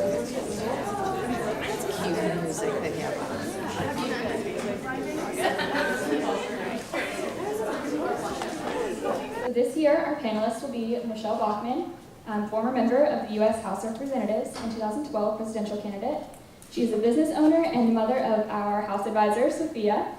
Cute music they have on. So this year, our panelists will be Michele Bachmann, former member of the U.S. House of Representatives and 2012 presidential candidate. She is a business owner and mother of our House advisor, Sophia.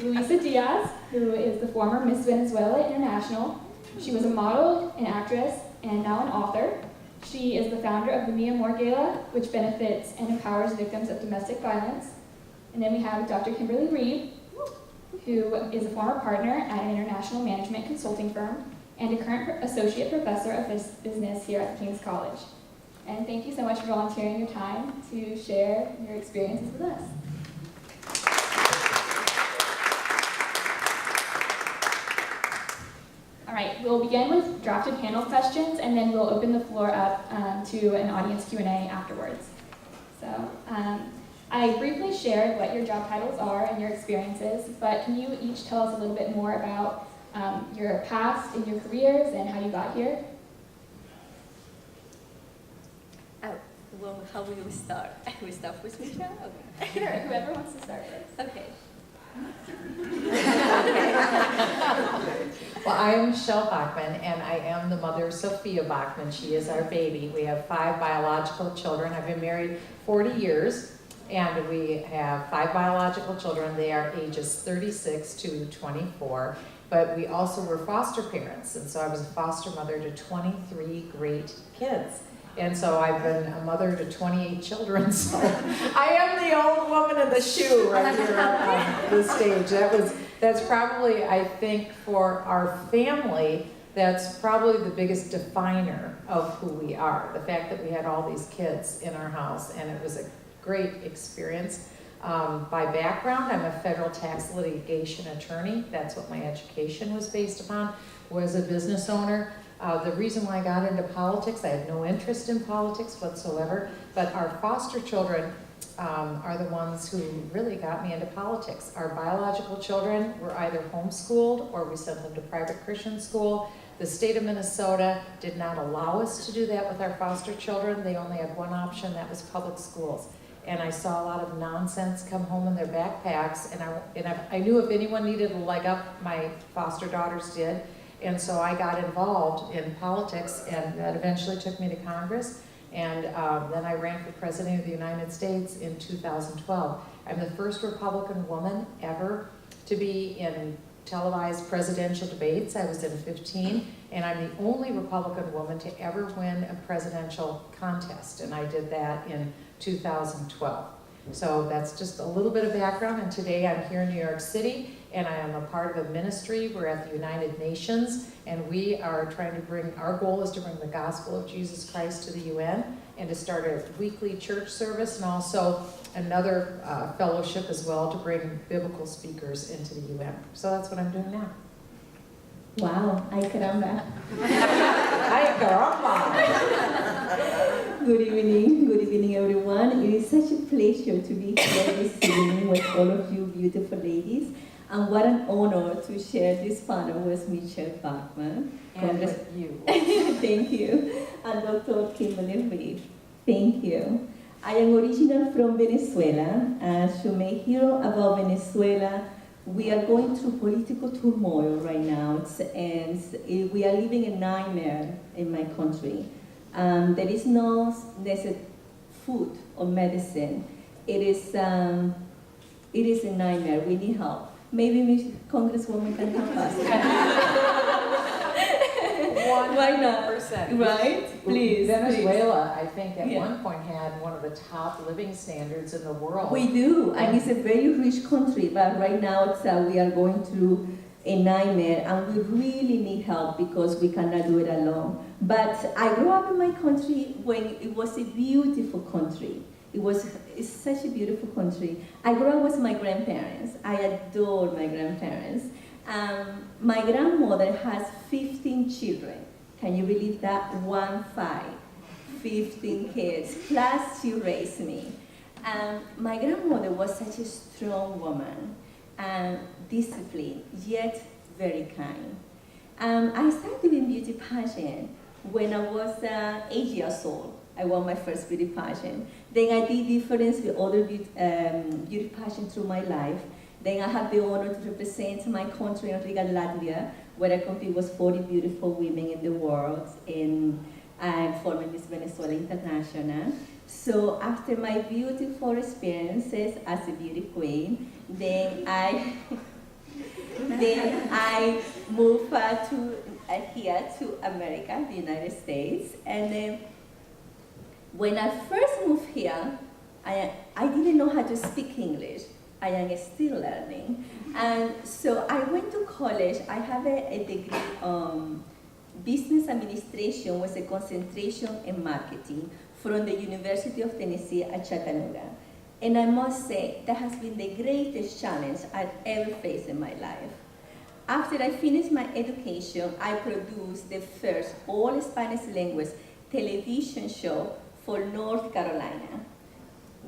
Luisa Diaz, who is the former Miss Venezuela International. She was a model, an actress, and now an author. She is the founder of the Mi Amor Gala, which benefits and empowers victims of domestic violence. And then we have Dr. Kimberly Reeve, who is a former partner at an international management consulting firm and a current associate professor of business here at King's College. And thank you so much for volunteering your time to share your experiences with us. All right, we'll begin with drafted panel questions, and then we'll open the floor up to an audience Q&A afterwards. So I briefly shared what your job titles are and your experiences, but can you each tell us a little bit more about your past and your careers and how you got here? Well, how will we start? We start with Michele? Okay. Sure, whoever wants to start first. Okay. Well, I am Michele Bachmann, and I am the mother of Sophia Bachmann. She is our baby. We have 5 biological children. I've been married 40 years, and we have 5 biological children. They are ages 36 to 24, but we also were foster parents, and so I was a foster mother to 23 great kids. And so I've been a mother to 28 children, so I am the old woman in the shoe right here on the stage. That's probably, I think, for our family, that's probably the biggest definer of who we are. The fact that we had all these kids in our house, and it was a great experience. By background, I'm a federal tax litigation attorney. That's what my education was based upon. Was a business owner. The reason why I got into politics, I had no interest in politics whatsoever, but our foster children are the ones who really got me into politics. Our biological children were either homeschooled or we sent them to private Christian school. The state of Minnesota did not allow us to do that with our foster children. They only had one option, that was public schools. And I saw a lot of nonsense come home in their backpacks, and I knew if anyone needed a leg up, my foster daughters did. And so I got involved in politics, and that eventually took me to Congress. And then I ran for President of the United States in 2012. I'm the first Republican woman ever to be in televised presidential debates. I was in 15, and I'm the only Republican woman to ever win a presidential contest, and I did that in 2012. So that's just a little bit of background, and today I'm here in New York City, and I am a part of a ministry. We're at the United Nations, and we are trying to bring, our goal is to bring the gospel of Jesus Christ to the UN, and to start a weekly church service, and also another fellowship as well to bring biblical speakers into the UN. So that's what I'm doing now. Wow, ay caramba. Ay caramba! Good evening everyone. It is such a pleasure to be here this evening with all of you beautiful ladies. And what an honor to share this panel with Michele Bachmann. And with you. Thank you. And Dr. Kimberly Reeve. Thank you. I am originally from Venezuela. As you may hear about Venezuela, we are going through political turmoil right now, and we are living a nightmare in my country. There is no necessary food or medicine. It is a nightmare. We need help. Maybe Congresswoman can help us. 100%. Right? Please. Venezuela, I think, at Yeah. one point had one of the top living standards in the world. We do, and it's a very rich country, but right now we are going through a nightmare, and we really need help because we cannot do it alone. But I grew up in my country when it was a beautiful country. It's such a beautiful country. I grew up with my grandparents. I adore my grandparents. My grandmother has 15 children. Can you believe that? 15 kids, plus she raised me. My grandmother was such a strong woman, disciplined, yet very kind. I started in beauty pageant when I was 8 years old. I won my first beauty pageant. Then I did difference with other beauty pageants through my life. Then I had the honor to represent my country in Riga, Latvia, where I compete with 40 beautiful women in the world, and I'm former Miss Venezuela International. So after my beautiful experiences as a beauty queen, then I moved here to America, the United States, and then when I first moved here, I didn't know how to speak English. I am still learning. And so I went to college. I have a degree business administration with a concentration in marketing from the University of Tennessee at Chattanooga. And I must say, that has been the greatest challenge I've ever faced in my life. After I finished my education, I produced the first all Spanish language television show for North Carolina,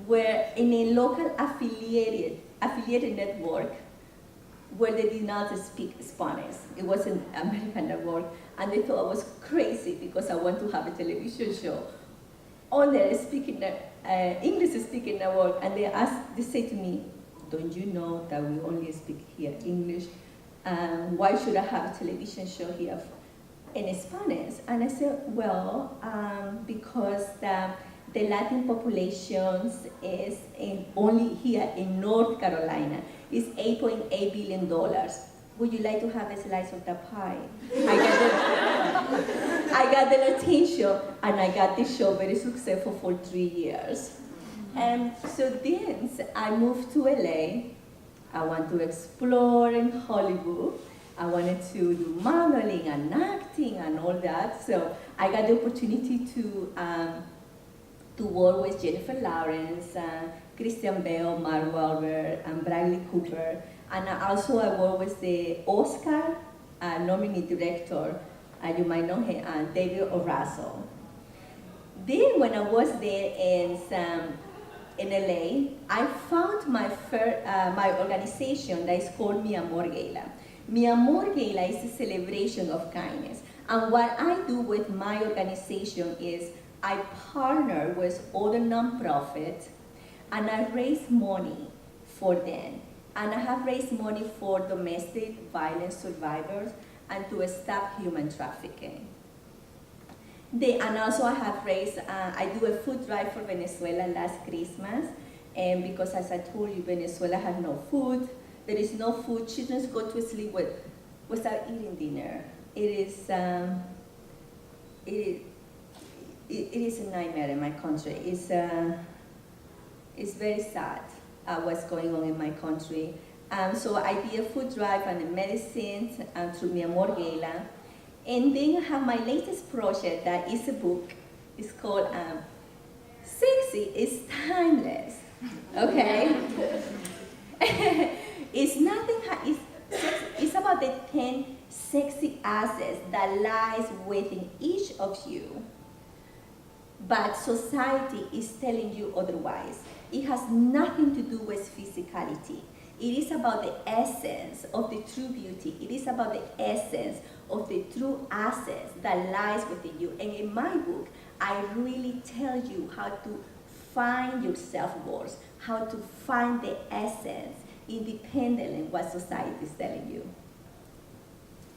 where in a local affiliated network where they did not speak Spanish. It was an American network, and they thought I was crazy because I want to have a television show on their English speaking network, and they say to me, don't you know that we only speak here English? Why should I have a television show here in Spanish? And I said, well, because the Latin populations is only here in North Carolina is $8.8 billion. Would you like to have a slice of the pie? I got the attention, and I got the show very successful for 3 years. And so then I moved to LA. I want to explore in Hollywood. I wanted to do modeling and acting and all that. So I got the opportunity to work with Jennifer Lawrence, Christian Bale, Mark Wahlberg, and Bradley Cooper. And also I work with the Oscar nominated director, you might know him, David O. Russell. Then when I was there in LA, I found my organization that is called Mi Amor Gala. Mi Amor Gala is a celebration of kindness. And what I do with my organization is I partner with other nonprofits, and I raise money for them. And I have raised money for domestic violence survivors and to stop human trafficking. And also I have raised, I do a food drive for Venezuela last Christmas, and because as I told you, Venezuela has no food. There is no food. Children go to sleep without eating dinner. It is a nightmare in my country. It's very sad what's going on in my country. So I did a food drive and a medicine through Mi Amor Gala. And then I have my latest project that is a book. It's called Sexy is Timeless. Okay? It's about the 10 sexy assets that lies within each of you. But society is telling you otherwise. It has nothing to do with physicality. It is about the essence of the true beauty. It is about the essence of the true assets that lies within you. And in my book, I really tell you how to find your self-worth, how to find the essence independent of what society is telling you.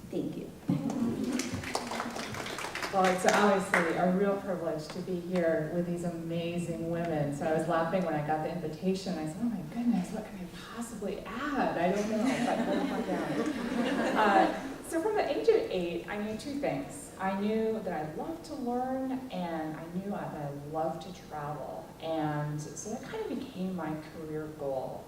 Thank you. Well, it's obviously a real privilege to be here with these amazing women. So I was laughing when I got the invitation. I said, oh my goodness, what can I possibly add? I don't know, but we'll find out. So from the age of 8, I knew 2 things. I knew that I loved to learn, and I knew that I loved to travel. And so that kind of became my career goal.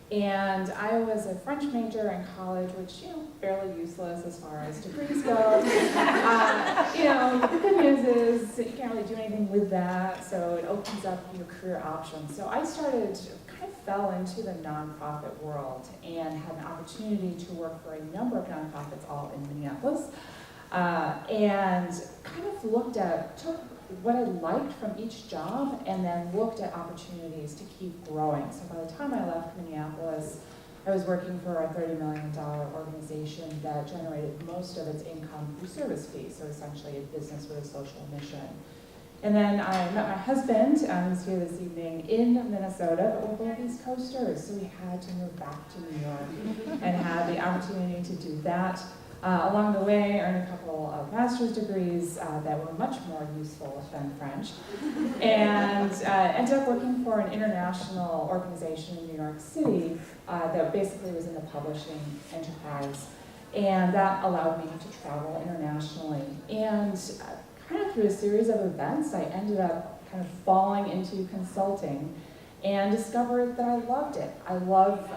And I was a French major in college, which, fairly useless as far as degrees go. The good news is that you can't really do anything with that, so it opens up your career options. So I kind of fell into the nonprofit world and had an opportunity to work for a number of nonprofits all in Minneapolis, and kind of took what I liked from each job and then looked at opportunities to keep growing. So by the time I left Minneapolis, I was working for a $30 million organization that generated most of its income through service fees, so essentially a business with a social mission. And then I met my husband, who's here this evening, in Minnesota, but we're both East Coasters, so we had to move back to New York and had the opportunity to do that. Along the way, earned a couple of master's degrees that were much more useful than French, and ended up working for an international organization in New York City that basically was in the publishing enterprise. And that allowed me to travel internationally. And kind of through a series of events, I ended up kind of falling into consulting and discovered that I loved it. I love,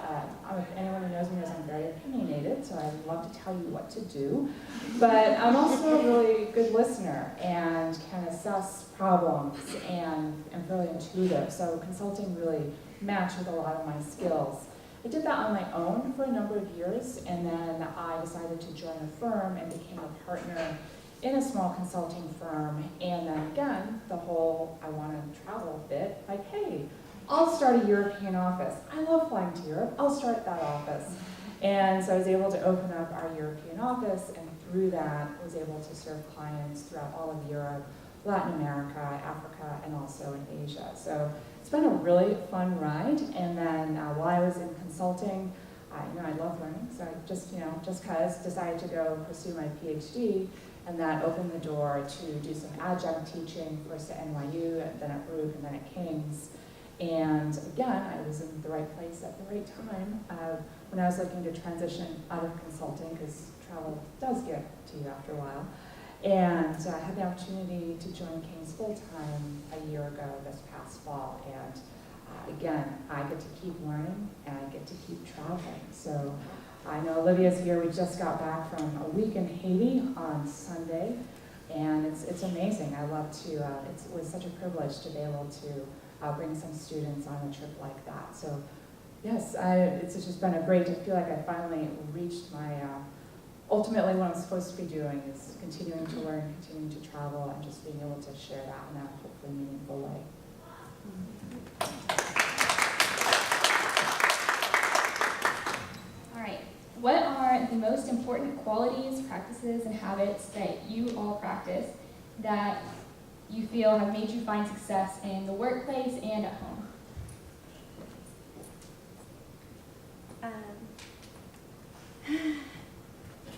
if anyone who knows me knows I'm very opinionated, so I love to tell you what to do. But I'm also a really good listener and can assess problems and am fairly intuitive. So consulting really matched with a lot of my skills. I did that on my own for a number of years, and then I decided to join a firm and became a partner in a small consulting firm. And then again, the whole I want to travel bit, like, hey, I'll start a European office. I love flying to Europe. I'll start that office. And so I was able to open up our European office, and through that, I was able to serve clients throughout all of Europe, Latin America, Africa, and also in Asia. So it's been a really fun ride. And then while I was in consulting, I love learning, so I just cause decided to go pursue my PhD, and that opened the door to do some adjunct teaching, first at NYU, and then at Baruch, and then at King's. And again, I was in the right place at the right time when I was looking to transition out of consulting, because travel does get to you after a while. And I had the opportunity to join King's full-time a year ago this past fall. And again, I get to keep learning and I get to keep traveling. So I know Olivia's here. We just got back from a week in Haiti on Sunday. And it's amazing. I love to, it was such a privilege to be able to bring some students on a trip like that. So yes, it's just been a great, I feel like I finally reached my, ultimately what I'm supposed to be doing is continuing to learn, continuing to travel, and just being able to share that in a hopefully meaningful way. All right. What are the most important qualities, practices, and habits that you all practice that you feel have made you find success in the workplace and at home?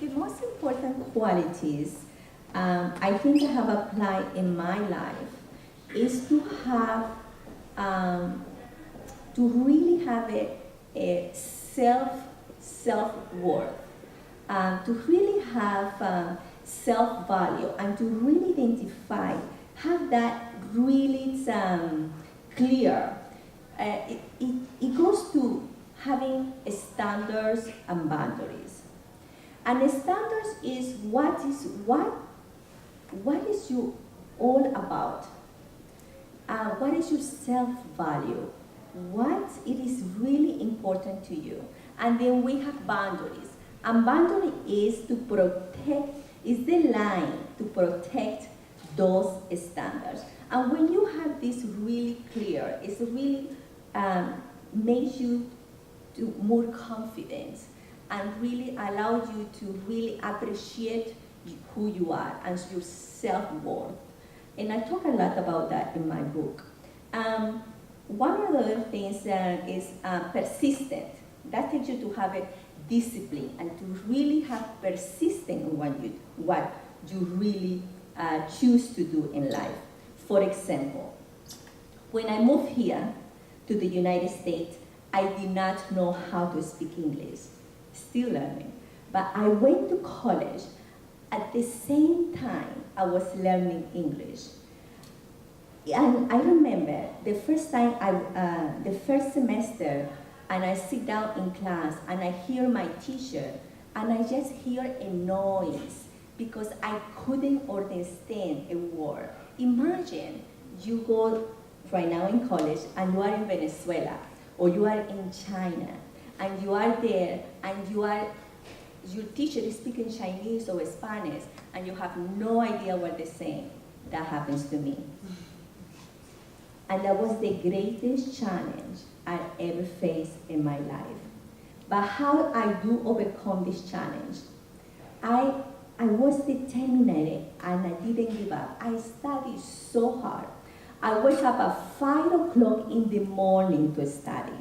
The most important qualities I think I have applied in my life is to have, to really have a self-worth, to really have self-value, and to really identify, have that really clear. It goes to having standards and boundaries. And the standards is what is you all about? What is your self-value? What it is really important to you? And then we have boundaries. And boundary is to protect, is the line to protect those standards. And when you have this really clear, it really makes you to more confident and really allow you to really appreciate who you are and your self-worth. And I talk a lot about that in my book. One of the other things is persistent. That takes you to have a discipline and to really have persistence in what you really choose to do in life. For example, when I moved here to the United States, I did not know how to speak English, still learning. But I went to college. At the same time, I was learning English. And I remember the first time, the first semester, and I sit down in class and I hear my teacher, and I just hear a noise because I couldn't understand a word. Imagine you go right now in college and you are in Venezuela or you are in China and you are there and your teacher is speaking Chinese or Spanish and you have no idea what they're saying. That happens to me. And that was the greatest challenge I ever faced in my life. But how I do overcome this challenge? I I was determined and I didn't give up. I studied so hard. I wake up at 5 o'clock in the morning to study.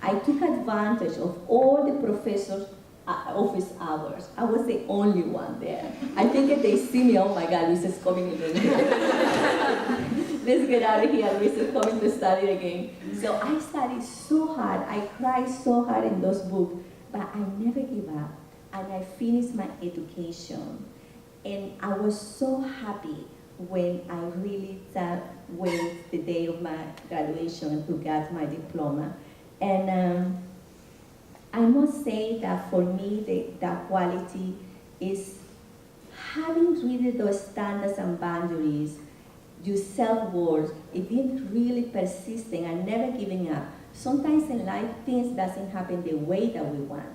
I took advantage of all the professors' office hours. I was the only one there. I think if they see me, oh my God, Luisa's coming again. Let's get out of here, Luisa's coming to study again. So I studied so hard. I cried so hard in those books, but I never give up. And I finished my education. And I was so happy when I really went the day of my graduation to get my diploma. And I must say that for me, that quality is having really those standards and boundaries, your self-worth, being really persistent and never giving up. Sometimes in life, things doesn't happen the way that we want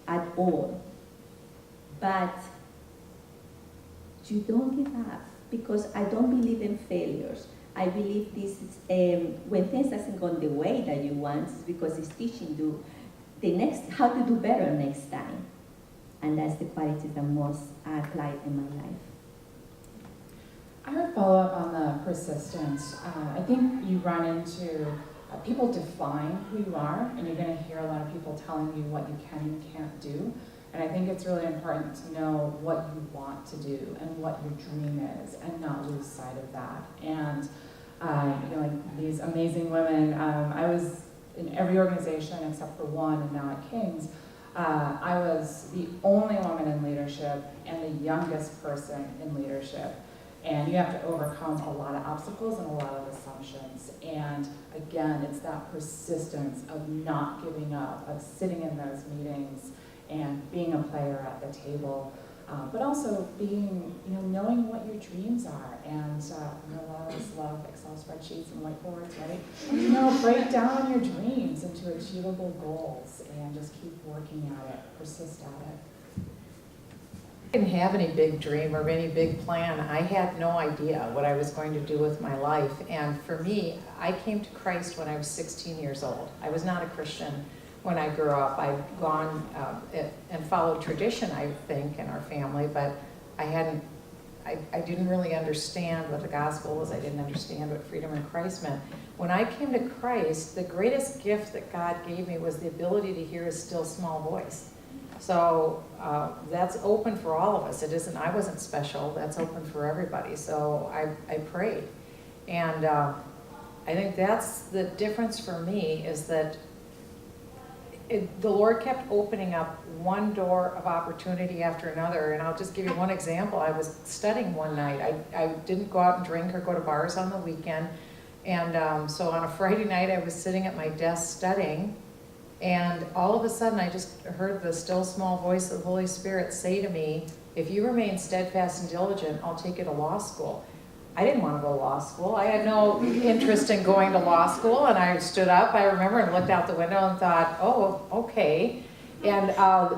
at all. But you don't give up, because I don't believe in failures. I believe this is, when things doesn't go the way that you want, it's because it's teaching you how to do better next time. And that's the quality that most I applied in my life. I would follow up on the persistence. I think you run into, people define who you are, and you're going to hear a lot of people telling you what you can and can't do. And I think it's really important to know what you want to do and what your dream is, and not lose sight of that. And like these amazing women, I was in every organization except for one, and now at King's. I was the only woman in leadership and the youngest person in leadership. And you have to overcome a lot of obstacles and a lot of assumptions. And again, it's that persistence of not giving up, of sitting in those meetings and being a player at the table, but also being, knowing what your dreams are. And a lot of us love Excel spreadsheets and whiteboards, right? Break down your dreams into achievable goals and just keep working at it, persist at it. I didn't have any big dream or any big plan. I had no idea what I was going to do with my life. And for me, I came to Christ when I was 16 years old. I was not a Christian when I grew up. I'd gone and followed tradition, I think, in our family, but I didn't really understand what the gospel was. I didn't understand what freedom in Christ meant. When I came to Christ, the greatest gift that God gave me was the ability to hear His still small voice. So that's open for all of us. It isn't, I wasn't special, that's open for everybody. So I prayed. And I think that's the difference for me, is that the Lord kept opening up one door of opportunity after another. And I'll just give you one example. I was studying one night. I didn't go out and drink or go to bars on the weekend. And so on a Friday night, I was sitting at my desk studying. And all of a sudden, I just heard the still small voice of the Holy Spirit say to me, if you remain steadfast and diligent, I'll take you to law school. I didn't want to go to law school. I had no interest in going to law school, and I stood up, I remember, and looked out the window and thought, oh, okay. And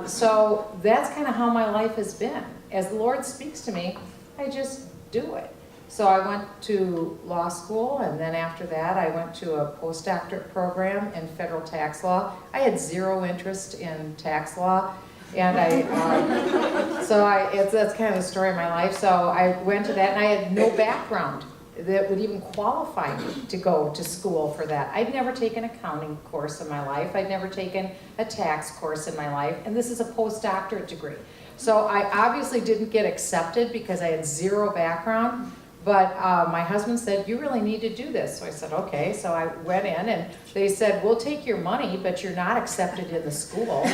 so that's kind of how my life has been. As the Lord speaks to me, I just do it. So I went to law school, and then after that I went to a postdoctorate program in federal tax law. I had zero interest in tax law, and that's kind of the story of my life. So I went to that, and I had no background that would even qualify me to go to school for that. I'd never taken an accounting course in my life. I'd never taken a tax course in my life, and this is a postdoctorate degree. So I obviously didn't get accepted because I had zero background. But my husband said, you really need to do this. So I said, okay. So I went in, and they said, we'll take your money, but you're not accepted in the school.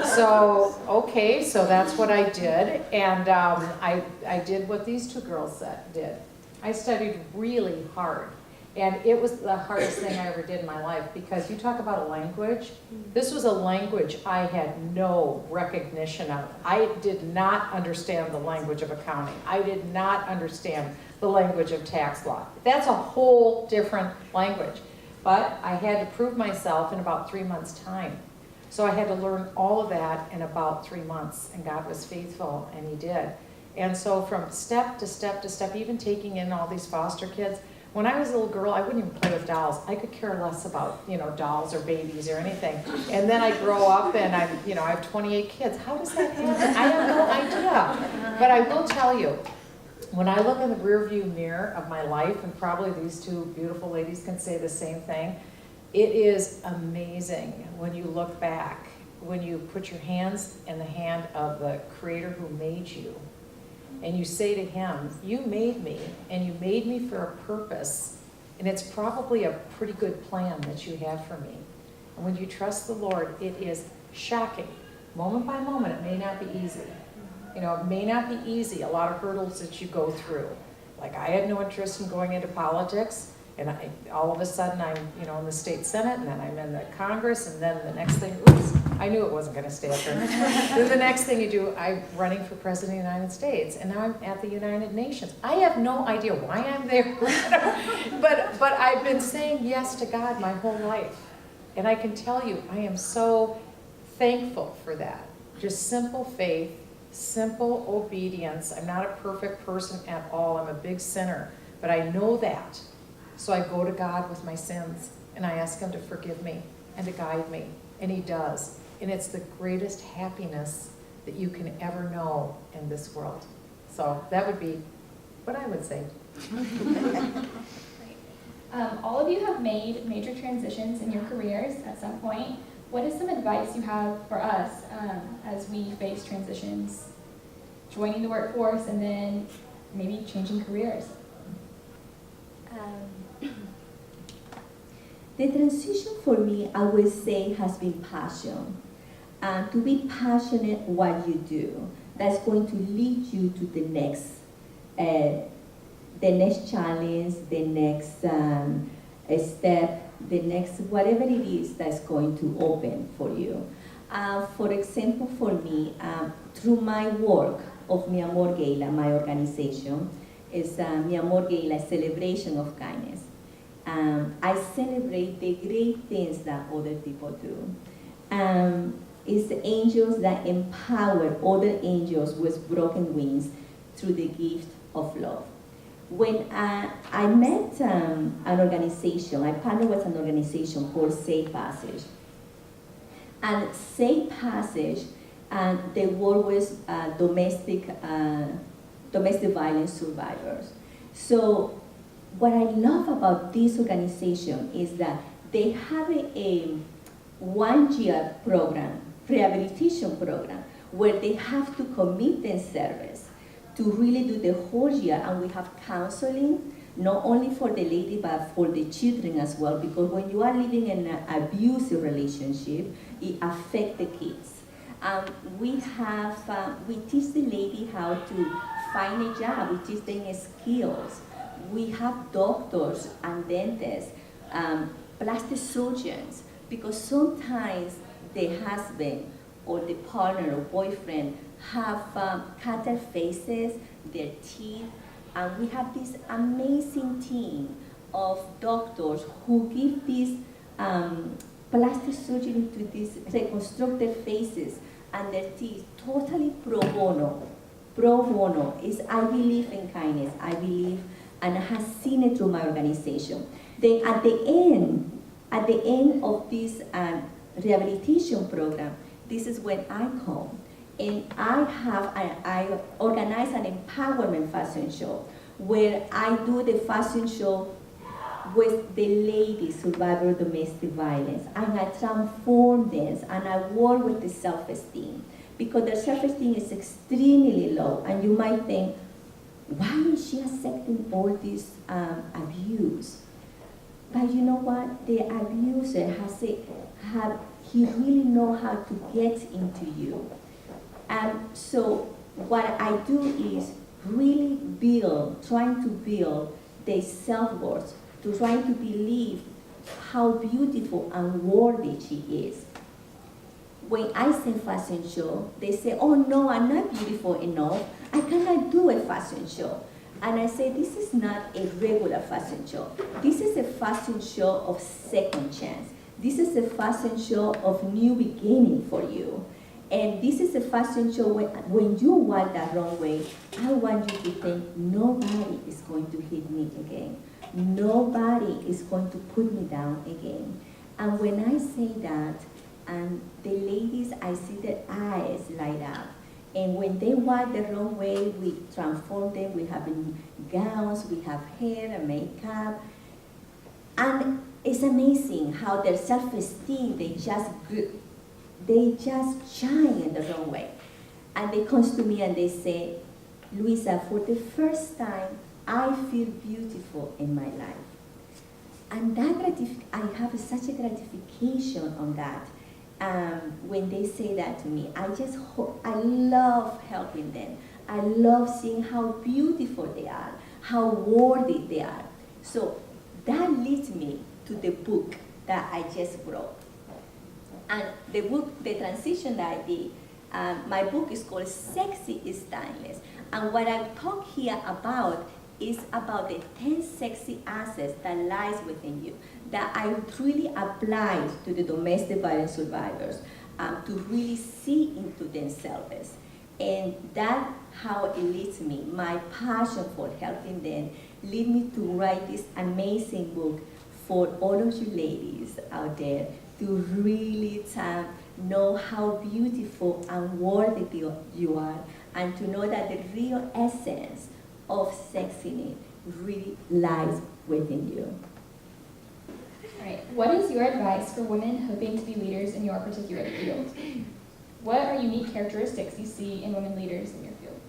So, okay, so that's what I did. And I did what these two girls did. I studied really hard. And it was the hardest thing I ever did in my life, because you talk about a language. This was a language I had no recognition of. I did not understand the language of accounting. I did not understand the language of tax law. That's a whole different language. But I had to prove myself in about 3 months' time. So I had to learn all of that in about 3 months, and God was faithful, and He did. And so from step to step to step, even taking in all these foster kids, When I was a little girl, I wouldn't even play with dolls. I could care less about, dolls or babies or anything. And then I grow up and I have 28 kids. How does that happen? I have no idea. But I will tell you, when I look in the rearview mirror of my life, and probably these two beautiful ladies can say the same thing, it is amazing when you look back, when you put your hands in the hand of the Creator who made you, and you say to Him, you made me, and you made me for a purpose, and it's probably a pretty good plan that you have for me. And when you trust the Lord, it is shocking. Moment by moment, it may not be easy. It may not be easy, a lot of hurdles that you go through. Like I had no interest in going into politics, and all of a sudden I'm, in the state Senate, and then I'm in the Congress, and then the next thing, I knew it wasn't gonna stay up there. Then the next thing you do, I'm running for President of the United States, and now I'm at the United Nations. I have no idea why I'm there, but I've been saying yes to God my whole life. And I can tell you, I am so thankful for that. Just simple faith, simple obedience. I'm not a perfect person at all. I'm a big sinner, but I know that. So I go to God with my sins, and I ask Him to forgive me and to guide me, and He does. And it's the greatest happiness that you can ever know in this world. So that would be what I would say. All of you have made major transitions in your careers at some point. What is some advice you have for us as we face transitions, joining the workforce and then maybe changing careers? The transition for me, I would say, has been passion. To be passionate what you do, that's going to lead you to the next challenge, the next step, the next whatever it is that's going to open for you. For example, for me, through my work of Mi Amor Gala, my organization is Mi Amor Gala, celebration of kindness. I celebrate the great things that other people do. It's angels that empower other angels with broken wings through the gift of love. When I met an organization, I partnered with an organization called Safe Passage. And Safe Passage, they work with domestic violence survivors. So what I love about this organization is that they have a 1-year program, rehabilitation program, where they have to commit themselves to really do the whole year, and we have counseling, not only for the lady, but for the children as well, because when you are living in an abusive relationship, it affects the kids. We teach the lady how to find a job, we teach them skills. We have doctors and dentists, plastic surgeons, because sometimes the husband or the partner or boyfriend have cut their faces, their teeth, and we have this amazing team of doctors who give this plastic surgery to these reconstructed faces and their teeth totally pro bono. Pro bono is, I believe in kindness, I believe, and I have seen it through my organization. Then at the end of this rehabilitation program, this is when I come. And I organize an empowerment fashion show where I do the fashion show with the ladies survivor of domestic violence, and I transform them, and I work with the self-esteem, because their self-esteem is extremely low, and you might think, why is she accepting all this abuse? But you know what? The abuser he really know how to get into you. So what I do is really trying to build their self-worth, to try to believe how beautiful and worthy she is. When I say fashion show, they say, oh no, I'm not beautiful enough. I cannot do a fashion show. And I say, this is not a regular fashion show. This is a fashion show of second chance. This is a fashion show of new beginning for you. And this is a fashion show when you walk that wrong way, I want you to think, nobody is going to hit me again. nobody is going to put me down again. And when I say that, and the ladies, I see their eyes light up. And when they walk the wrong way, we transform them. We have gowns, we have hair and makeup. And it's amazing how their self-esteem, they just shine in the wrong way. And they come to me and they say, Luisa, for the first time, I feel beautiful in my life. And that I have such a gratification on that. When they say that to me, I love helping them. I love seeing how beautiful they are, how worthy they are. So that leads me to the book that I just wrote. And the book, the transition that I did, my book is called Sexy is Timeless. And what I talk here about is about the 10 sexy assets that lies within you, that I really applied to the domestic violence survivors to really see into themselves. And that's how it leads me. My passion for helping them lead me to write this amazing book for all of you ladies out there to really know how beautiful and worthy you are, and to know that the real essence of sexiness really lies within you. All right, what is your advice for women hoping to be leaders in your particular field? What are unique characteristics you see in women leaders in your field?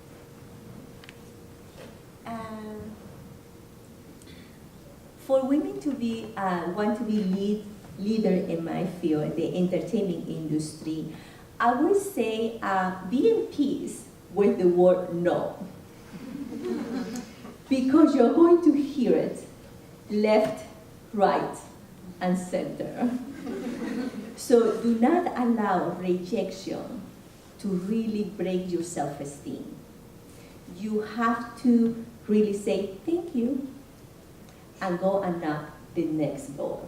For women to be want to be leader in my field, the entertainment industry, I would say be in peace with the word no. Because you're going to hear it left, right, and center. So do not allow rejection to really break your self-esteem. You have to really say thank you and go and knock the next door.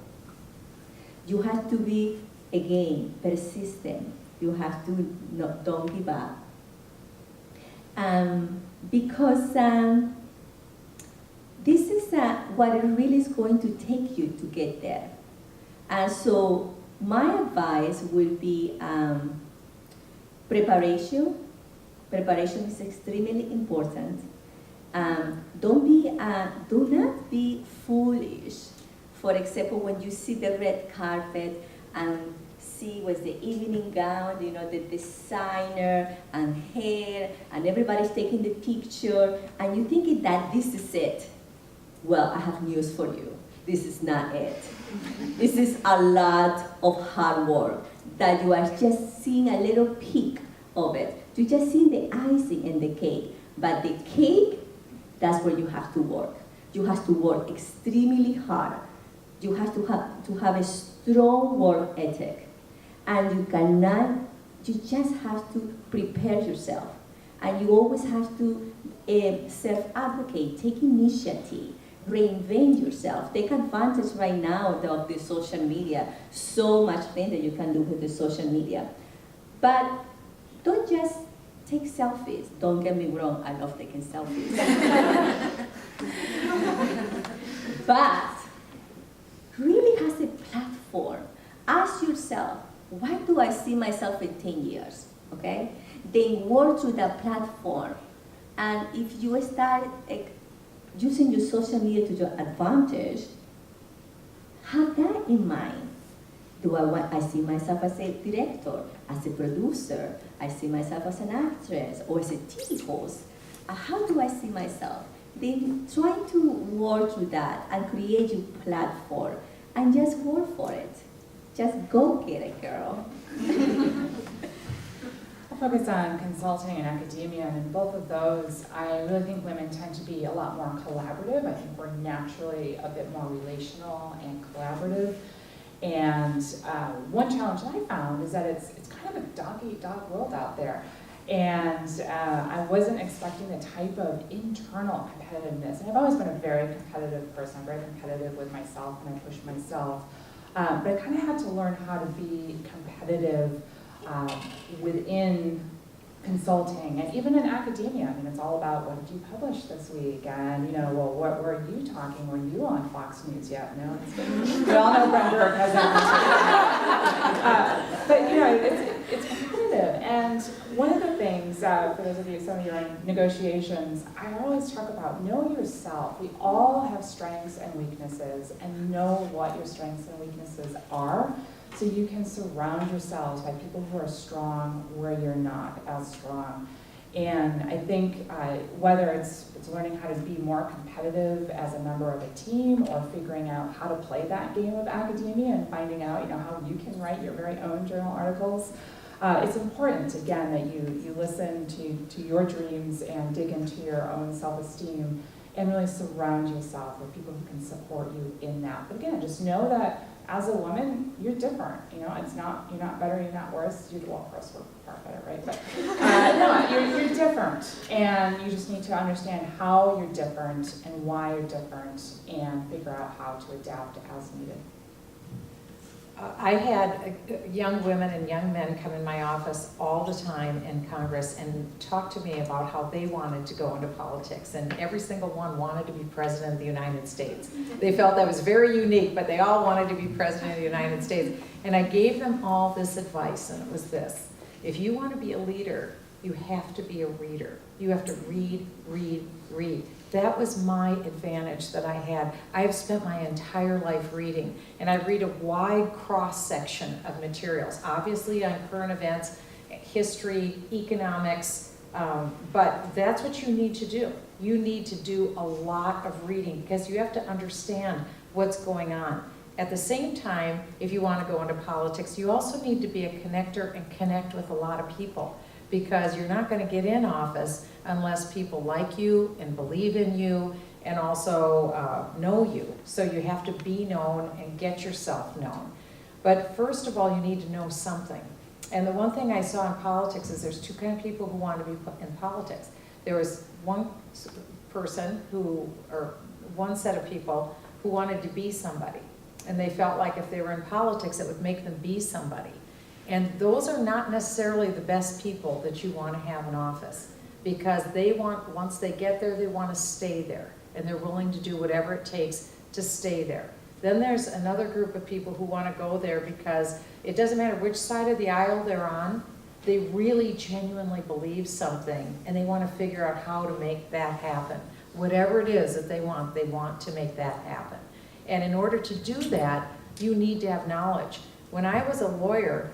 You have to be, again, persistent. You have to don't give up. Because this is what it really is going to take you to get there. And so my advice would be preparation. Preparation is extremely important. Do not be foolish. For example, when you see the red carpet and see with the evening gown, you know, the designer and hair, and everybody's taking the picture, and you thinking that this is it. Well, I have news for you. This is not it. This is a lot of hard work that you are just seeing a little peek of it. You just see the icing and the cake, but the cake, that's where you have to work. You have to work extremely hard. You have to have a strong work ethic. And you just have to prepare yourself. And you always have to self-advocate, take initiative, reinvent yourself. Take advantage right now of the social media. So much thing that you can do with the social media. But don't just take selfies. Don't get me wrong, I love taking selfies. But really has a platform. Ask yourself, why do I see myself in 10 years? Okay? Then work through that platform. And if you start using your social media to your advantage, have that in mind. I see myself as a director, as a producer, I see myself as an actress, or as a TV host. How do I see myself? Then try to work through that and create your platform and just work for it. Just go get it, girl. I focus on consulting and academia, and in both of those, I really think women tend to be a lot more collaborative. I think we're naturally a bit more relational and collaborative. And one challenge that I found is that it's kind of a dog-eat-dog world out there. And I wasn't expecting the type of internal competitiveness. And I've always been a very competitive person. I'm very competitive with myself and I push myself. But I kind of had to learn how to be competitive within consulting, and even in academia. I mean, it's all about what did you publish this week, and well, what were you talking? Were you on Fox News yet? No, we all know Brandenburg has that. But it's competitive, and one of the things for those of you, some of you are in negotiations, I always talk about know yourself. We all have strengths and weaknesses, and know what your strengths and weaknesses are. So you can surround yourselves by people who are strong where you're not as strong. And I think whether it's learning how to be more competitive as a member of a team, or figuring out how to play that game of academia and finding out how you can write your very own journal articles, it's important, again, that you listen to your dreams and dig into your own self-esteem and really surround yourself with people who can support you in that. But again, just know that as a woman, you're different. It's not, you're not better, you're not worse. Well, of course, we're far better, right? But no, you're different, and you just need to understand how you're different and why you're different, and figure out how to adapt as needed. I had young women and young men come in my office all the time in Congress and talk to me about how they wanted to go into politics, and every single one wanted to be president of the United States. They felt that was very unique, but they all wanted to be president of the United States. And I gave them all this advice, and it was this: if you want to be a leader, you have to be a reader. You have to read, read, read. That was my advantage that I had. I've spent my entire life reading, and I read a wide cross-section of materials, obviously on current events, history, economics, but that's what you need to do. You need to do a lot of reading because you have to understand what's going on. At the same time, if you want to go into politics, you also need to be a connector and connect with a lot of people, because you're not going to get in office unless people like you and believe in you and also know you. So you have to be known and get yourself known. But first of all, you need to know something. And the one thing I saw in politics is there's two kinds of people who want to be in politics. There was one person or one set of people who wanted to be somebody. And they felt like if they were in politics, it would make them be somebody. And those are not necessarily the best people that you want to have in office, because they want, once they get there, they want to stay there, and they're willing to do whatever it takes to stay there. Then there's another group of people who want to go there because it doesn't matter which side of the aisle they're on, they really genuinely believe something, and they want to figure out how to make that happen. Whatever it is that they want to make that happen. And in order to do that, you need to have knowledge. When I was a lawyer,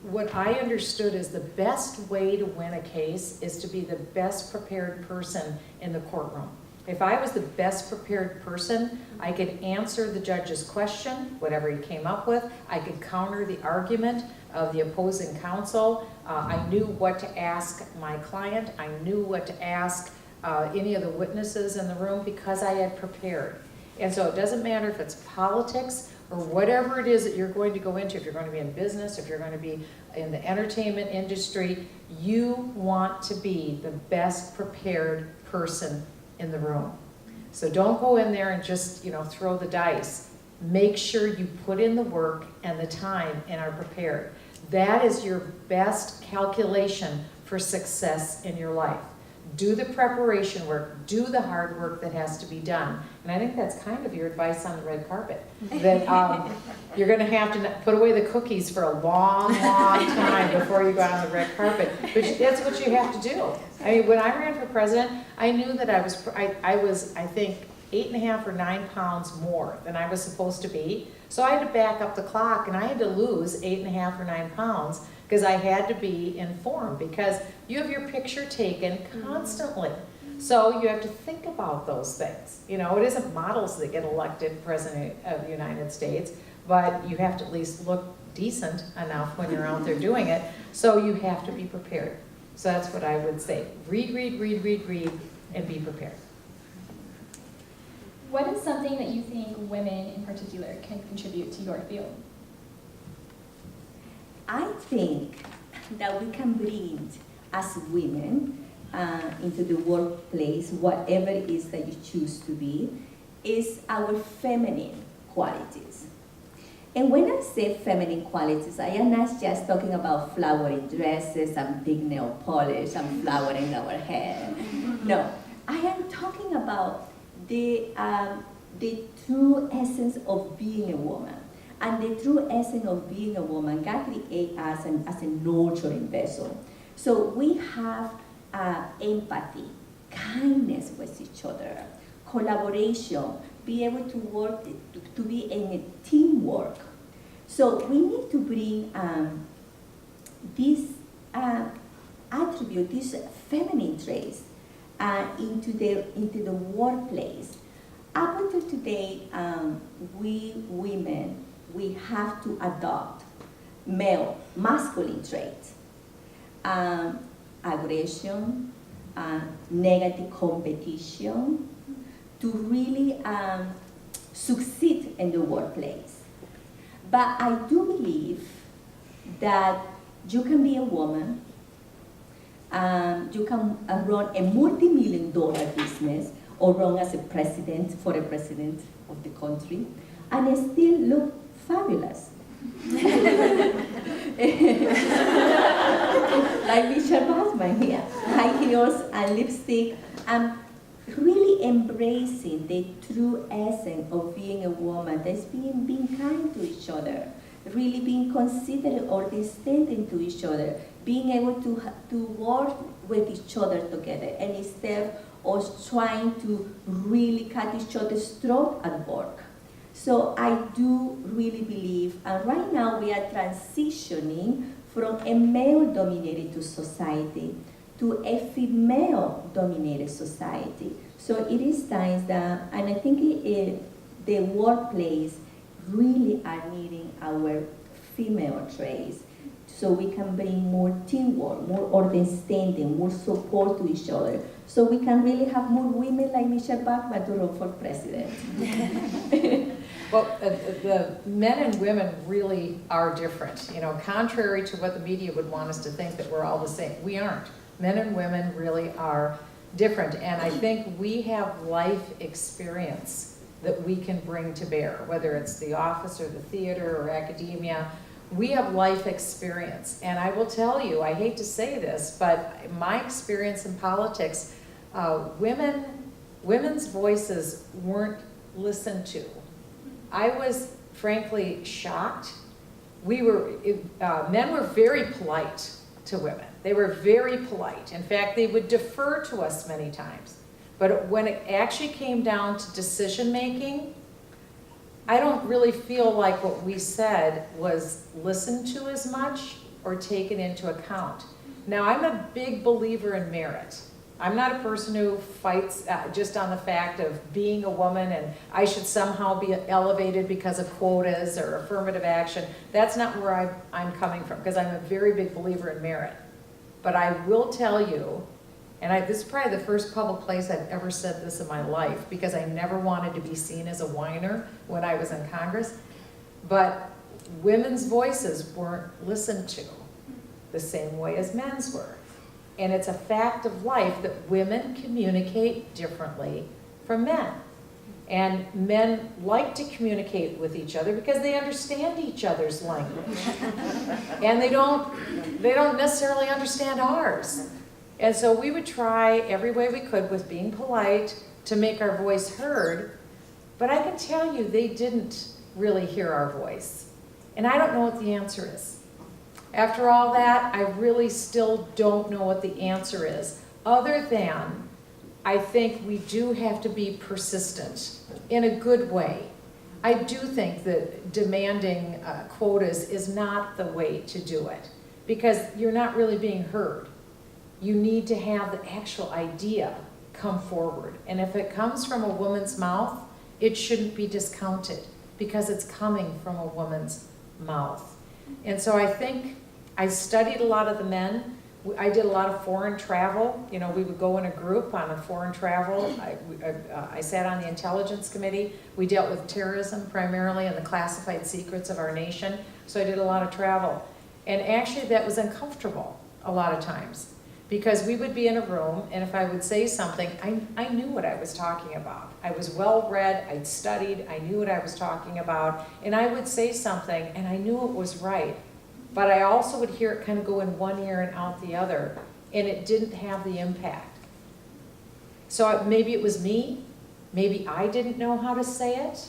what I understood is the best way to win a case is to be the best prepared person in the courtroom. If I was the best prepared person, I could answer the judge's question, whatever he came up with. I could counter the argument of the opposing counsel. I knew what to ask my client. I knew what to ask any of the witnesses in the room because I had prepared. And so it doesn't matter if it's politics or whatever it is that you're going to go into, if you're going to be in business, if you're going to be in the entertainment industry, you want to be the best prepared person in the room. So don't go in there and just, throw the dice. Make sure you put in the work and the time and are prepared. That is your best calculation for success in your life. Do the preparation work, do the hard work that has to be done. And I think that's kind of your advice on the red carpet, that you're going to have to put away the cookies for a long, long time before you go out on the red carpet. But that's what you have to do. I mean, when I ran for president, I knew that I was, I think, 8.5 or 9 pounds more than I was supposed to be. So I had to back up the clock, and I had to lose 8.5 or 9 pounds because I had to be in form, because you have your picture taken constantly. So you have to think about those things. It isn't models that get elected president of the United States, but you have to at least look decent enough when you're out there doing it. So you have to be prepared. So that's what I would say. Read, read, read, read, read, and be prepared. What is something that you think women in particular can contribute to your field? I think that we can bring, as women, into the workplace, whatever it is that you choose to be, is our feminine qualities. And when I say feminine qualities, I am not just talking about flowery dresses and big nail polish and flower in our hair. No, I am talking about the true essence of being a woman. And the true essence of being a woman, God created us as a nurturing vessel. So we have empathy, kindness with each other, collaboration, be able to work, to be in a teamwork. So we need to bring this attribute, these feminine traits, into the workplace. Up until today, we women, we have to adopt masculine traits, aggression, negative competition, to really succeed in the workplace. But I do believe that you can be a woman, you can run a multi-million-dollar business or run as a president for a president of the country and still look fabulous. Like Michele Bachmann here, high heels and lipstick, and really embracing the true essence of being a woman, that's being kind to each other, really being considerate or understanding to each other, being able to work with each other together, and instead of trying to really cut each other's throat at work. So I do really believe, and right now we are transitioning from a male-dominated society to a female-dominated society. So it is time that, and I think the workplace really are needing our female traits, so we can bring more teamwork, more understanding, more support to each other, so we can really have more women like Michele Bachmann to run for president. Well, the men and women really are different. You know, contrary to what the media would want us to think that we're all the same, we aren't. Men and women really are different, and I think we have life experience that we can bring to bear, whether it's the office or the theater or academia. We have life experience, and I will tell you, I hate to say this, but my experience in politics, women's voices weren't listened to. I was frankly shocked. Men were very polite to women. They were very polite. In fact, they would defer to us many times. But when it actually came down to decision making, I don't really feel like what we said was listened to as much or taken into account. Now, I'm a big believer in merit. I'm not a person who fights just on the fact of being a woman and I should somehow be elevated because of quotas or affirmative action. That's not where I'm coming from, because I'm a very big believer in merit. But I will tell you, and this is probably the first public place I've ever said this in my life, because I never wanted to be seen as a whiner when I was in Congress, but women's voices weren't listened to the same way as men's were. And it's a fact of life that women communicate differently from men. And men like to communicate with each other because they understand each other's language. And they don't necessarily understand ours. And so we would try every way we could with being polite to make our voice heard, but I can tell you they didn't really hear our voice. And I don't know what the answer is. After all that, I really still don't know what the answer is, other than I think we do have to be persistent in a good way. I do think that demanding quotas is not the way to do it, because you're not really being heard. You need to have the actual idea come forward. And if it comes from a woman's mouth, it shouldn't be discounted because it's coming from a woman's mouth. And so I think I studied a lot of the men. I did a lot of foreign travel. You know, we would go in a group on a foreign travel. I sat on the intelligence committee. We dealt with terrorism primarily and the classified secrets of our nation. So I did a lot of travel. And actually that was uncomfortable a lot of times, Because we would be in a room, and if I would say something, I knew what I was talking about. I was well-read, I'd studied, I knew what I was talking about, and I would say something, and I knew it was right. But I also would hear it kind of go in one ear and out the other, and it didn't have the impact. So maybe it was me, maybe I didn't know how to say it,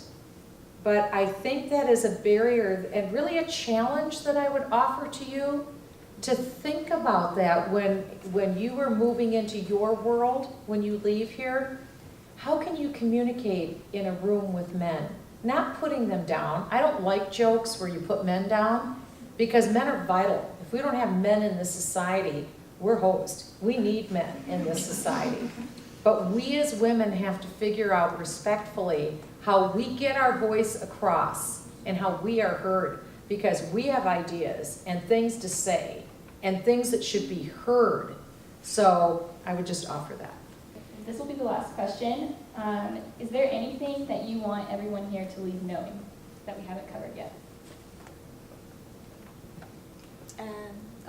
but I think that is a barrier and really a challenge that I would offer to you, to think about that when you are moving into your world, when you leave here. How can you communicate in a room with men? Not putting them down. I don't like jokes where you put men down, because men are vital. If we don't have men in this society, we're hosed. We need men in this society. But we as women have to figure out respectfully how we get our voice across and how we are heard, because we have ideas and things to say and things that should be heard. So I would just offer that. This will be the last question. Is there anything that you want everyone here to leave knowing that we haven't covered yet?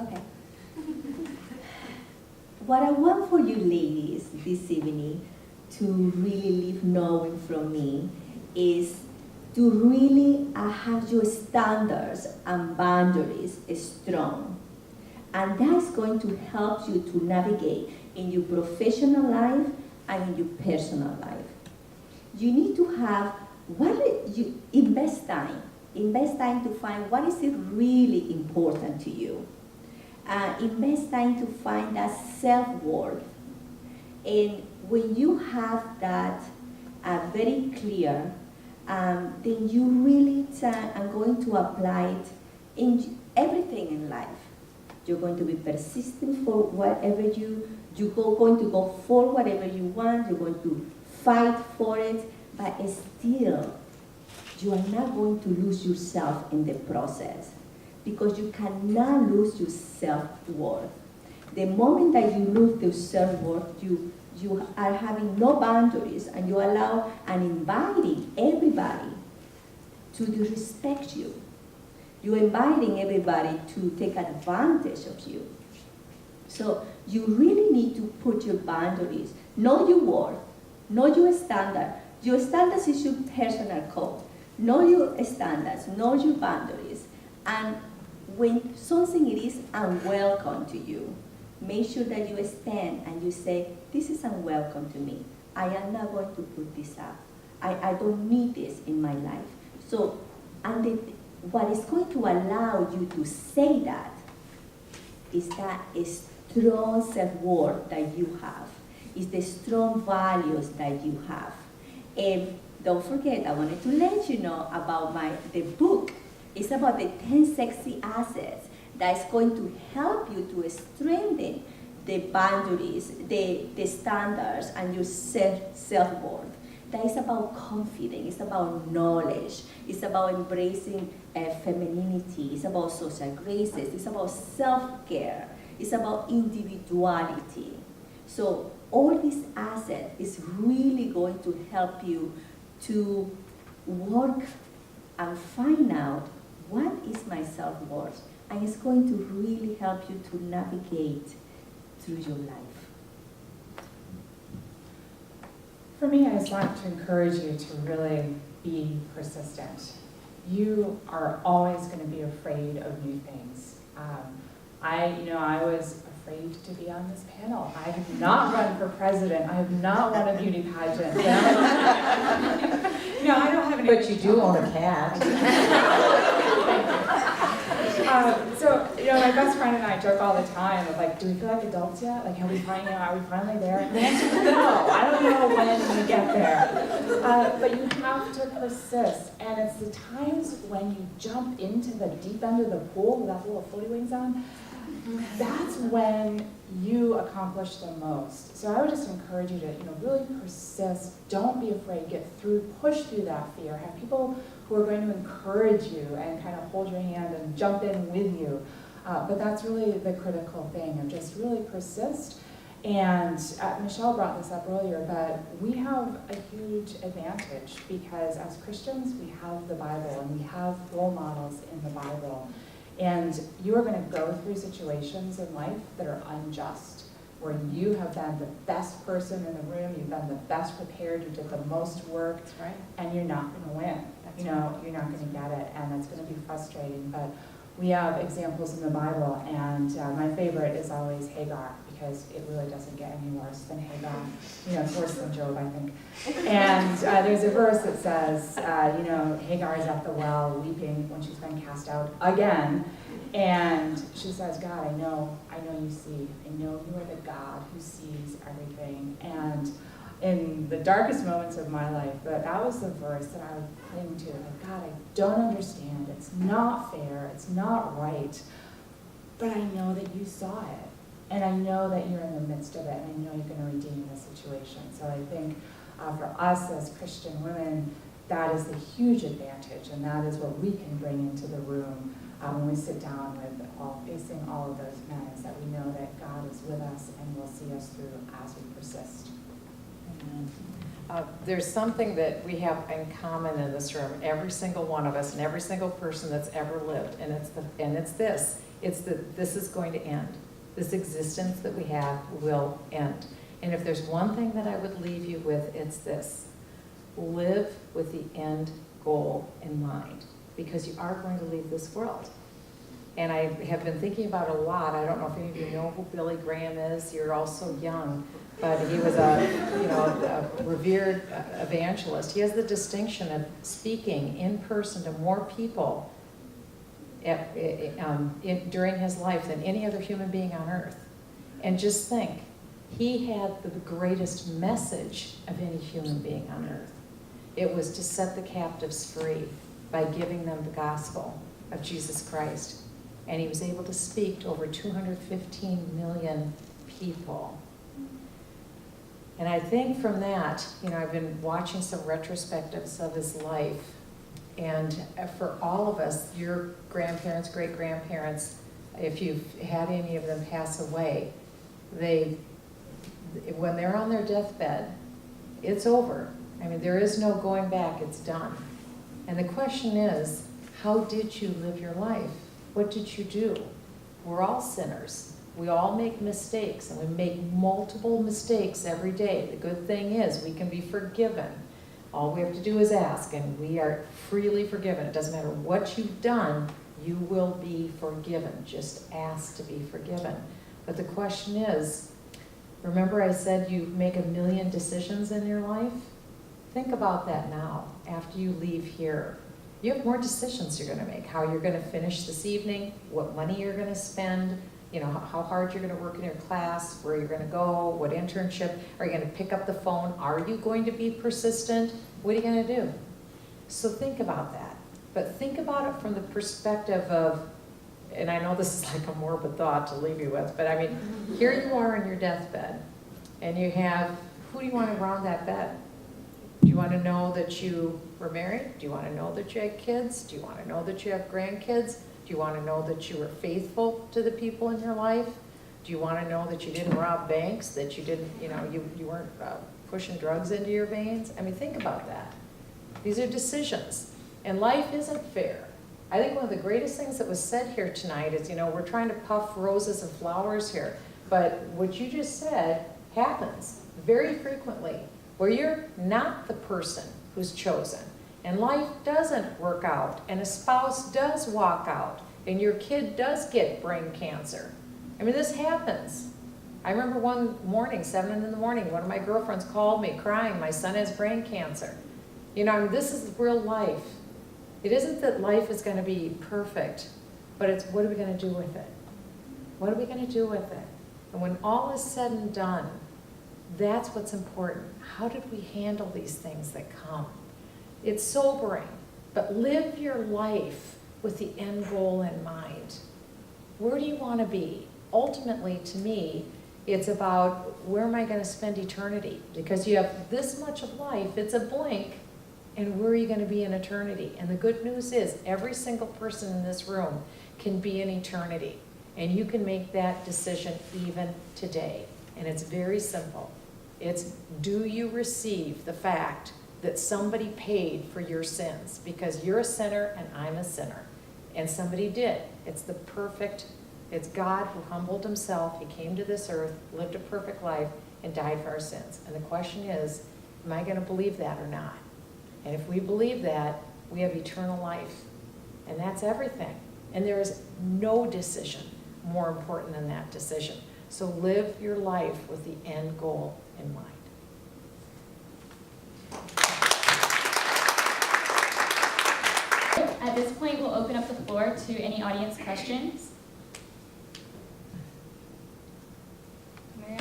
Okay. What I want for you ladies this evening to really leave knowing from me is to really have your standards and boundaries strong. And that's going to help you to navigate in your professional life and in your personal life. You need to have invest time to find what is it really important to you. Invest time to find that self-worth. And when you have that very clear, then you really are going to apply it in everything in life. You're going to be persistent for whatever you're going to go for whatever you want. You're going to fight for it, but still, you are not going to lose yourself in the process, because you cannot lose your self-worth. The moment that you lose your self-worth, you are having no boundaries, and you allow and inviting everybody to respect you. You're inviting everybody to take advantage of you. So you really need to put your boundaries, know your worth, know your standard. Your standards is your personal code. Know your standards, know your boundaries. And when something it is unwelcome to you, make sure that you stand and you say, this is unwelcome to me. I am not going to put this up. I don't need this in my life. So, what is going to allow you to say that is that strong self-worth that you have, is the strong values that you have. And don't forget, I wanted to let you know about the book. It's about the 10 sexy assets that's going to help you to strengthen the boundaries, the standards, and your self-worth. That is about confidence, it's about knowledge, it's about embracing femininity, it's about social graces, it's about self-care, it's about individuality. So all these assets is really going to help you to work and find out what is my self-worth, and it's going to really help you to navigate through your life. For me, I just want to encourage you to really be persistent. You are always going to be afraid of new things. I was afraid to be on this panel. I have not run for president. I have not won a beauty pageant. I don't have any. But you do own a cat. My best friend and I joke all the time of like, do we feel like adults yet? Like, are we finally there? And the answer is no. I don't know when we get there. But you have to persist. And it's the times when you jump into the deep end of the pool with that little floaty wings on, that's when you accomplish the most. So I would just encourage you to, really persist. Don't be afraid. Push through that fear. Have people who are going to encourage you and kind of hold your hand and jump in with you. But that's really the critical thing, of just really persist. And Michelle brought this up earlier, but we have a huge advantage because as Christians, we have the Bible and we have role models in the Bible. And you are going to go through situations in life that are unjust. where you have been the best person in the room, you've been the best prepared, you did the most work, That's right. and you're not going to win. That's You're not going to get it, and it's going to be frustrating. But we have examples in the Bible, and my favorite is always Hagar, because it really doesn't get any worse than Hagar. It's worse than Job, I think. And there's a verse that says, Hagar is at the well weeping when she's been cast out again. And she says, God, I know you see. I know you are the God who sees everything. And in the darkest moments of my life, that was the verse that I would cling to. Like, God, I don't understand. It's not fair. It's not right. But I know that you saw it. And I know that you're in the midst of it. And I know you're going to redeem the situation. So I think for us as Christian women, that is the huge advantage. And that is what we can bring into the room when we sit down facing all of those men, is that we know that God is with us and will see us through as we persist. There's something that we have in common in this room, every single one of us and every single person that's ever lived, and it's this. It's that this is going to end. This existence that we have will end. And if there's one thing that I would leave you with, it's this. Live with the end goal in mind, because you are going to leave this world. And I have been thinking about it a lot. I don't know if any of you know who Billy Graham is. You're all so young. But he was a revered evangelist. He has the distinction of speaking in person to more people during his life than any other human being on earth. And just think, he had the greatest message of any human being on earth. It was to set the captives free by giving them the gospel of Jesus Christ. And he was able to speak to over 215 million people. And I think from that, I've been watching some retrospectives of his life. And for all of us, your grandparents, great-grandparents, if you've had any of them pass away, when they're on their deathbed, it's over. I mean, there is no going back, it's done. And the question is, how did you live your life? What did you do? We're all sinners. We all make mistakes, and we make multiple mistakes every day. The good thing is we can be forgiven. All we have to do is ask, and we are freely forgiven. It doesn't matter what you've done, you will be forgiven. Just ask to be forgiven. But the question is, remember I said you make 1 million decisions in your life? Think about that now, after you leave here. You have more decisions you're going to make. How you're going to finish this evening, what money you're going to spend, how hard you're going to work in your class, where you're going to go, what internship, are you going to pick up the phone, are you going to be persistent, what are you going to do? So think about that. But think about it from the perspective of, and I know this is like a morbid thought to leave you with, but I mean, here you are in your deathbed, and you have, who do you want around that bed? Do you want to know that you were married? Do you want to know that you had kids? Do you want to know that you have grandkids? Do you want to know that you were faithful to the people in your life? Do you want to know that you didn't rob banks, that you didn't, you weren't pushing drugs into your veins? I mean, think about that. These are decisions. And life isn't fair. I think one of the greatest things that was said here tonight is, we're trying to puff roses and flowers here. But what you just said happens very frequently, where you're not the person who's chosen. And life doesn't work out, and a spouse does walk out, and your kid does get brain cancer. I mean, this happens. I remember one morning, 7 in the morning, one of my girlfriends called me crying, my son has brain cancer. This is real life. It isn't that life is going to be perfect, but it's what are we going to do with it? What are we going to do with it? And when all is said and done, that's what's important. How did we handle these things that come? It's sobering, but live your life with the end goal in mind. Where do you want to be? Ultimately, to me, it's about where am I going to spend eternity? Because you have this much of life, it's a blink, and where are you going to be in eternity? And the good news is every single person in this room can be in eternity, and you can make that decision even today. And it's very simple. It's, do you receive the fact that somebody paid for your sins? Because you're a sinner and I'm a sinner. And somebody did. It's the perfect It's God who humbled himself. He came to this earth, lived a perfect life, and died for our sins. And the question is, am I going to believe that or not? And if we believe that, we have eternal life. And that's everything. And there is no decision more important than that decision. So live your life with the end goal in mind. At this point, we'll open up the floor to any audience questions. Maria?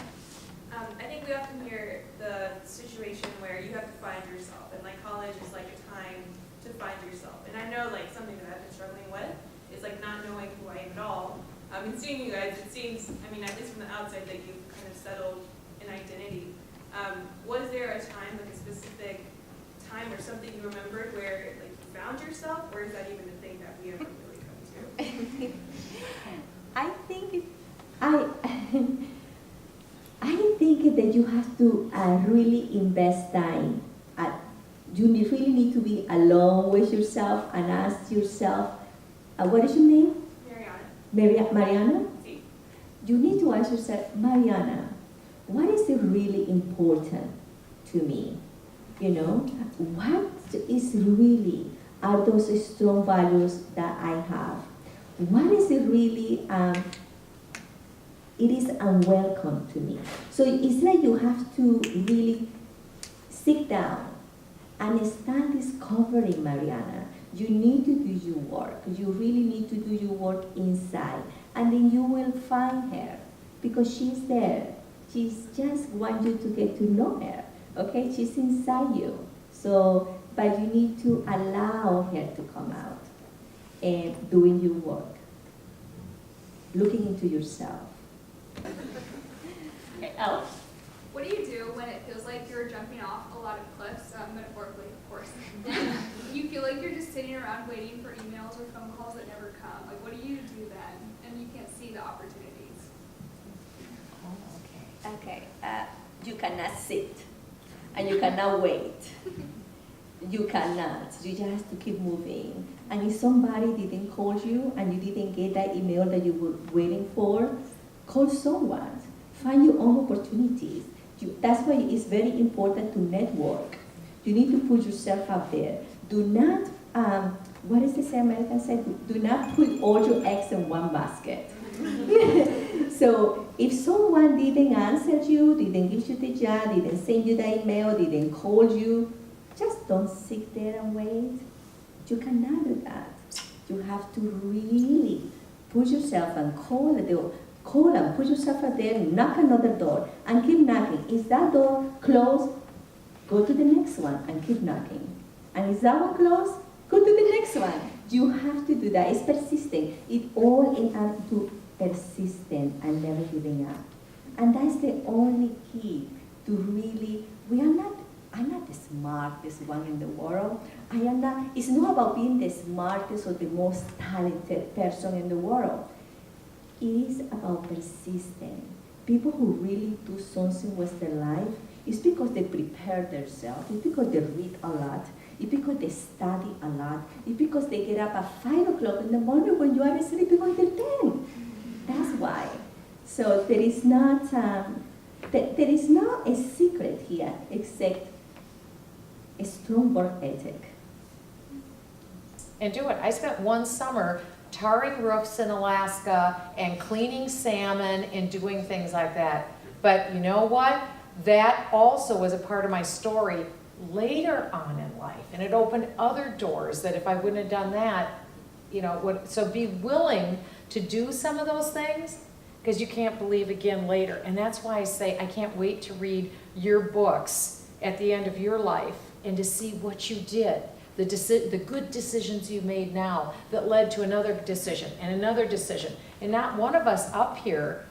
I think we often hear the situation where you have to find yourself, and like college is like a time to find yourself. And I know like something that I've been struggling with is like not knowing who I am at all. And seeing you guys, it seems, I mean, at least from the outside, that you've kind of settled an identity. Was there a time, like a specific time or something you remembered where like you found yourself, or is that even a thing that we ever really come to? I think I think that you have to really invest time. You really need to be alone with yourself and ask yourself, what is your name? Mariana? See. You need to ask yourself, Mariana, what is really important to me? You know, what is really are those strong values that I have? What is it really, it is unwelcome to me. So it's like you have to really sit down and start discovering Mariana. You need to do your work. You really need to do your work inside. And then you will find her because she's there. She's just want you to get to know her. Okay, she's inside you. So, but you need to allow her to come out and doing your work, looking into yourself. Okay, Alex? What do you do when it feels like you're jumping off a lot of cliffs, metaphorically, of course, and you feel like you're just sitting around waiting for emails or phone calls that never come? Like, what do you do then? And you can't see the opportunities. Oh, okay. Okay, you cannot sit and you cannot wait. You cannot. You just have to keep moving. And if somebody didn't call you and you didn't get that email that you were waiting for, call someone. Find your own opportunities. That's why it's very important to network. You need to put yourself out there. Do not, what is the American say? Do not put all your eggs in one basket. So if someone didn't answer you, didn't give you the job, didn't send you the email, didn't call you, just don't sit there and wait. You cannot do that. You have to really put yourself and call and put yourself out there, knock another door, and keep knocking. Is that door closed? Go to the next one and keep knocking. And is that one closed? Go to the next one. You have to do that. It's persistent. It all in to persistent and never giving up. And that's the only key to really, I'm not the smartest one in the world. It's not about being the smartest or the most talented person in the world. It is about persistence. People who really do something with their life, it's because they prepare themselves, it's because they read a lot, it's because they study a lot, it's because they get up at 5 o'clock in the morning when you are sleeping until 10. That's why. So there is not a secret here except a strong work ethic. And do it. I spent one summer tarring roofs in Alaska and cleaning salmon and doing things like that. But you know what? That also was a part of my story later on in life. And it opened other doors that if I wouldn't have done that, so be willing to do some of those things because you can't believe again later. And that's why I say I can't wait to read your books at the end of your life and to see what you did. The good decisions you made now that led to another decision and another decision. And not one of us up here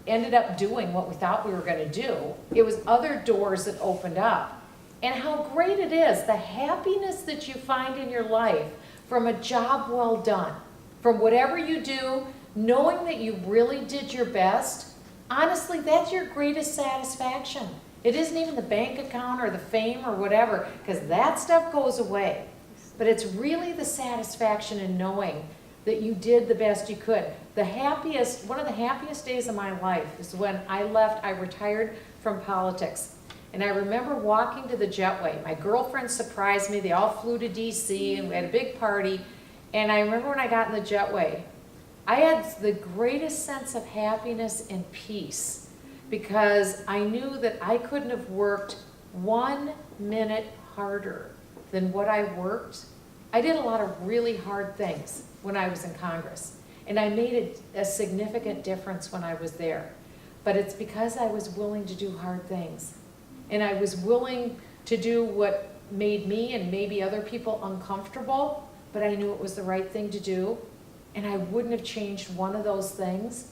ended up doing what we thought we were going to do. It was other doors that opened up. And how great it is, the happiness that you find in your life from a job well done, from whatever you do, knowing that you really did your best. Honestly, that's your greatest satisfaction. It isn't even the bank account or the fame or whatever, because that stuff goes away. But it's really the satisfaction in knowing that you did the best you could. One of the happiest days of my life is when I retired from politics. And I remember walking to the jetway. My girlfriend surprised me. They all flew to DC and we had a big party. And I remember when I got in the jetway, I had the greatest sense of happiness and peace because I knew that I couldn't have worked 1 minute harder than what I worked. I did a lot of really hard things when I was in Congress, and I made a significant difference when I was there. But it's because I was willing to do hard things, and I was willing to do what made me and maybe other people uncomfortable, but I knew it was the right thing to do, and I wouldn't have changed one of those things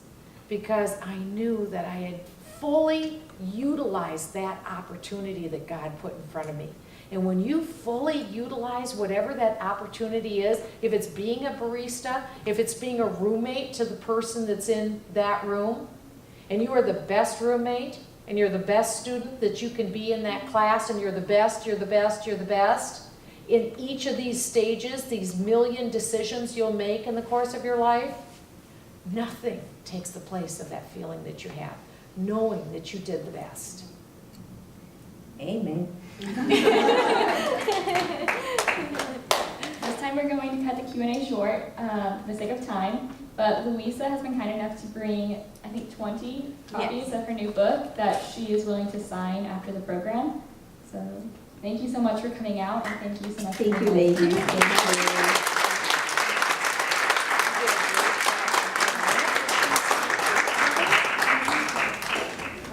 because I knew that I had fully utilized that opportunity that God put in front of me. And when you fully utilize whatever that opportunity is, if it's being a barista, if it's being a roommate to the person that's in that room, and you are the best roommate, and you're the best student that you can be in that class, and you're the best, you're the best, you're the best, in each of these stages, these million decisions you'll make in the course of your life, nothing takes the place of that feeling that you have, knowing that you did the best. Amen. This time we're going to cut the Q&A short for the sake of time, but Luisa has been kind enough to bring, I think, 20 copies of her new book that she is willing to sign after the program. So thank you so much for coming out, and thank you so much. Thank you, ladies. Thank you.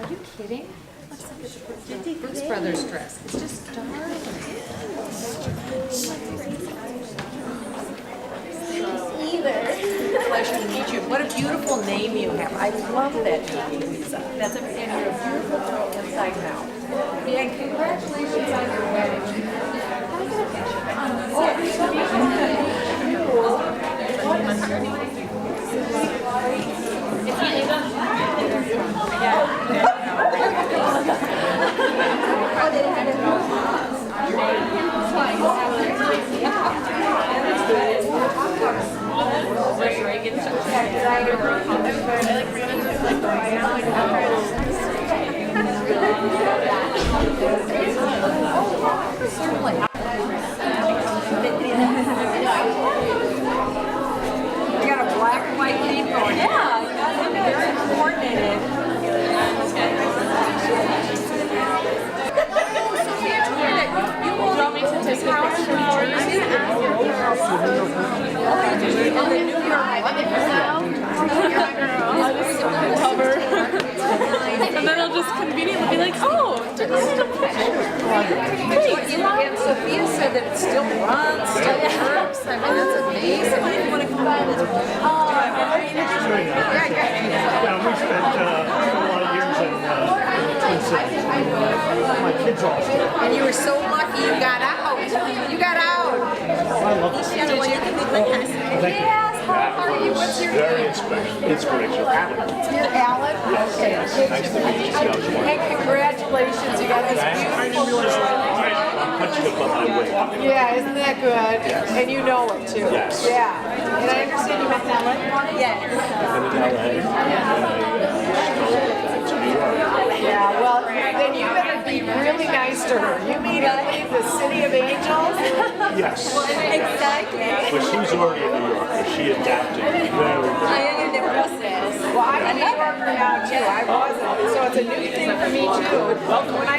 Are you kidding? Brooks Brothers dress. It's just darling. Pleasure to meet you. What a beautiful name you have. I love that name, Luisa. And you're a beautiful girl inside and out. Yeah, and congratulations on your wedding. You got a black and white theme going. Yeah, you got something very coordinated. You want me to take pictures? And the New York Cover. And then I'll just conveniently be like, oh, didn't I need a picture? And Sophia said that it still runs, still works. I mean, that's amazing. If you want to come by, that's Yeah, we spent a lot of years in Twin Cities. My kids all still. And you were so lucky you got out. You got out. I love this. Did you? Yes, how are you? What's your Very name? inspirational. Alan. You're Alan? Okay. Nice to meet you. Hey, congratulations. You got this beautiful I'm punching above my weight. Yeah, isn't that good? Yes. And you know it too. Yes. Yeah. And I understand you met Ellen? Yes. Yeah, well, then you better be really nice to her. You mean to leave the City of Angels? Yes. Exactly. But she's already a New Yorker. She adapted very well. I am in the process. Well, I'm a New Yorker now too. I wasn't. So it's a new thing for me too. When I